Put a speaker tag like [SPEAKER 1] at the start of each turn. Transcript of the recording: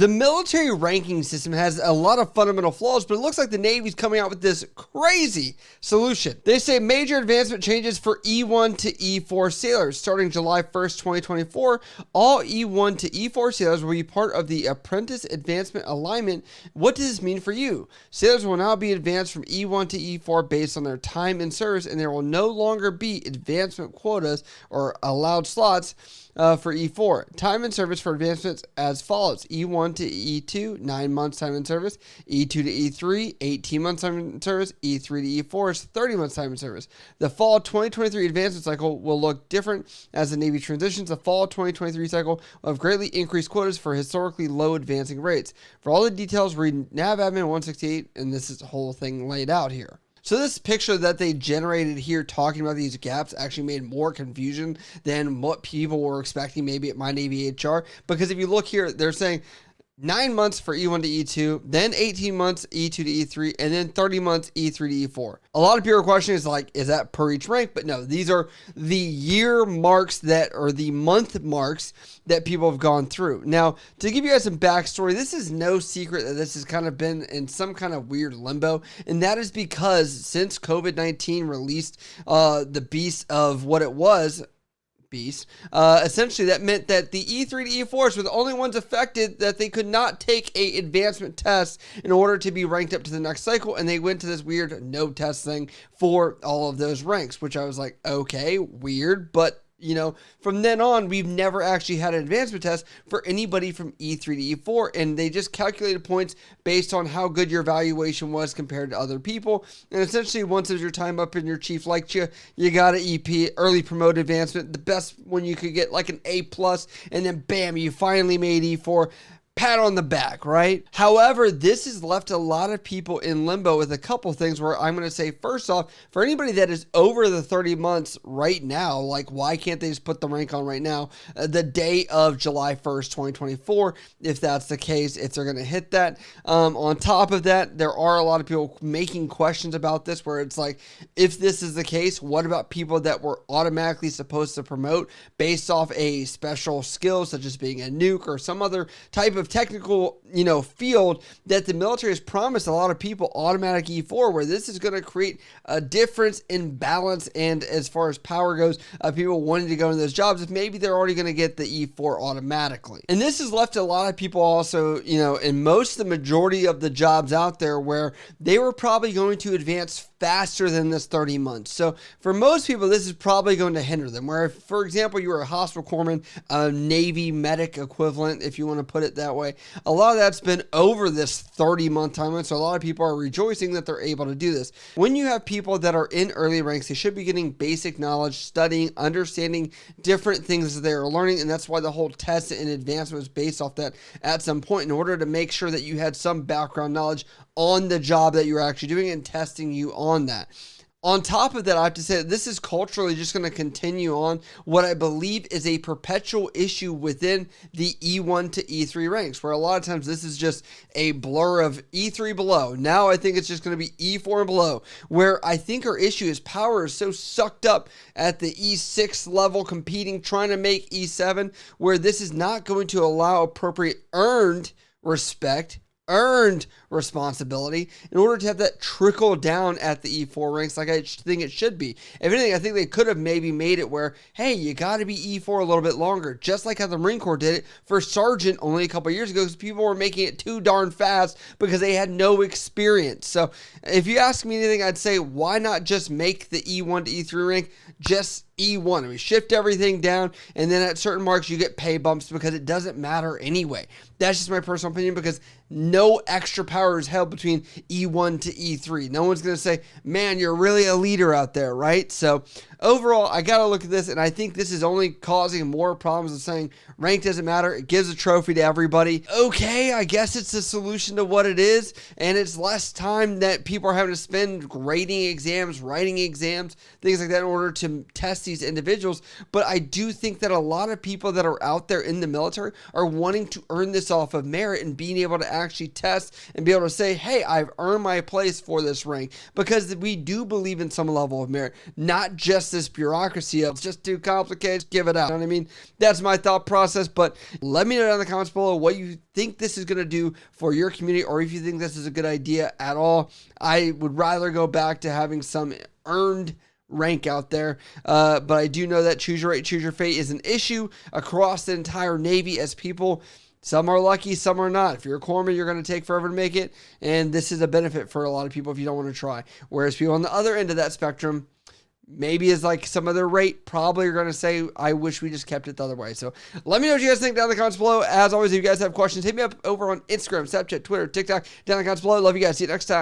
[SPEAKER 1] The military ranking system has a lot of fundamental flaws, but it looks like the Navy's coming out with this crazy solution. They say major advancement changes for E1 to E4 sailors. Starting July 1st, 2024, all E1 to E4 sailors will be part of the Apprentice Advancement Alignment. What does this mean for you? Sailors will now be advanced from E1 to E4 based on their time in service, and there will no longer be advancement quotas or allowed slots for E4. Time in service for advancements as follows: E1 to E2, 9 months time in service; E2 to E3, 18 months time in service; E3 to E4 is 30 months time in service. The fall 2023 advancement cycle will look different as the Navy transitions. The fall 2023 cycle will have greatly increased quotas for historically low advancing rates. For all the details, read Nav Admin 168, and this is the whole thing laid out here. So this picture that they generated here talking about these gaps actually made more confusion than what people were expecting maybe at My Navy HR. Because if you look here, they're saying 9 months for E1 to E2, then 18 months E2 to E3, and then 30 months E3 to E4. A lot of people are questioning is like, is that per each rank? But no, these are the year marks that, or the month marks that people have gone through. Now, to give you guys some backstory, this is no secret that this has kind of been in some kind of weird limbo, and that is because since COVID-19 released the beast of what it was, essentially that meant that the E3 to E4s were the only ones affected, that they could not take a advancement test in order to be ranked up to the next cycle, and they went to this weird no test thing for all of those ranks, which I was like, okay, weird, but you know, from then on, we've never actually had an advancement test for anybody from E3 to E4, and they just calculated points based on how good your evaluation was compared to other people. And essentially, once there's your time up and your chief liked you, you got an EP, early promoted advancement, the best one you could get, like an A+, and then bam, you finally made E4. Pat on the back, right? However, this has left a lot of people in limbo with a couple things where I'm going to say, first off, for anybody that is over the 30 months right now, like why can't they just put the rank on right now, the day of July 1st, 2024, if that's the case, if they're going to hit that. On top of that, there are a lot of people making questions about this where it's like, if this is the case, what about people that were automatically supposed to promote based off a special skill, such as being a nuke or some other type of technical, field that the military has promised a lot of people automatic E4, where this is going to create a difference in balance and as far as power goes, people wanting to go into those jobs if maybe they're already going to get the E4 automatically. And this has left a lot of people also, in the majority of the jobs out there where they were probably going to advance faster than this 30 months. So for most people, this is probably going to hinder them. Where if, for example, you were a hospital corpsman, a Navy medic equivalent, if you want to put it that way, a lot of that's been over this 30-month timeline. So a lot of people are rejoicing that they're able to do this. When you have people that are in early ranks, they should be getting basic knowledge, studying, understanding different things that they are learning. And that's why the whole test and advancement was based off that at some point, in order to make sure that you had some background knowledge on the job that you're actually doing and testing you on that. On top of that, I have to say that this is culturally just going to continue on what I believe is a perpetual issue within the E1 to E3 ranks, where a lot of times this is just a blur of E3 below. Now I think it's just going to be E4 and below, where I think our issue is power is so sucked up at the E6 level competing, trying to make E7, where this is not going to allow appropriate earned respect, earned responsibility in order to have that trickle down at the E4 ranks like I think it should be. If anything, I think they could have maybe made it where, hey, you got to be E4 a little bit longer, just like how the Marine Corps did it for Sergeant only a couple years ago, because people were making it too darn fast because they had no experience. So if you ask me anything, I'd say, why not just make the E1 to E3 rank just E1? I mean, shift everything down, and then at certain marks you get pay bumps because it doesn't matter anyway. That's just my personal opinion, because no extra power is held between E1 to E3. No one's going to say, man, you're really a leader out there, right? So overall, I got to look at this, and I think this is only causing more problems of saying rank doesn't matter. It gives a trophy to everybody. Okay, I guess it's the solution to what it is, and it's less time that people are having to spend grading exams, writing exams, things like that in order to test test these individuals, but I do think that a lot of people that are out there in the military are wanting to earn this off of merit and being able to actually test and be able to say, hey, I've earned my place for this rank, because we do believe in some level of merit, not just this bureaucracy of it's just too complicated, give it out. You know what I mean? That's my thought process, but let me know down in the comments below what you think this is going to do for your community, or if you think this is a good idea at all. I would rather go back to having some earned rank out there, but I do know that choose your rate, choose your fate is an issue across the entire Navy, as people, some are lucky, some are not. If you're a corpsman, you're going to take forever to make it, and this is a benefit for a lot of people if you don't want to try. Whereas people on the other end of that spectrum, maybe is like some other rate, probably are going to say, I wish we just kept it the other way. So let me know what you guys think down in the comments below. As always, if you guys have questions, hit me up over on Instagram, Snapchat, Twitter, TikTok, down in the comments below. Love you guys. See you next time.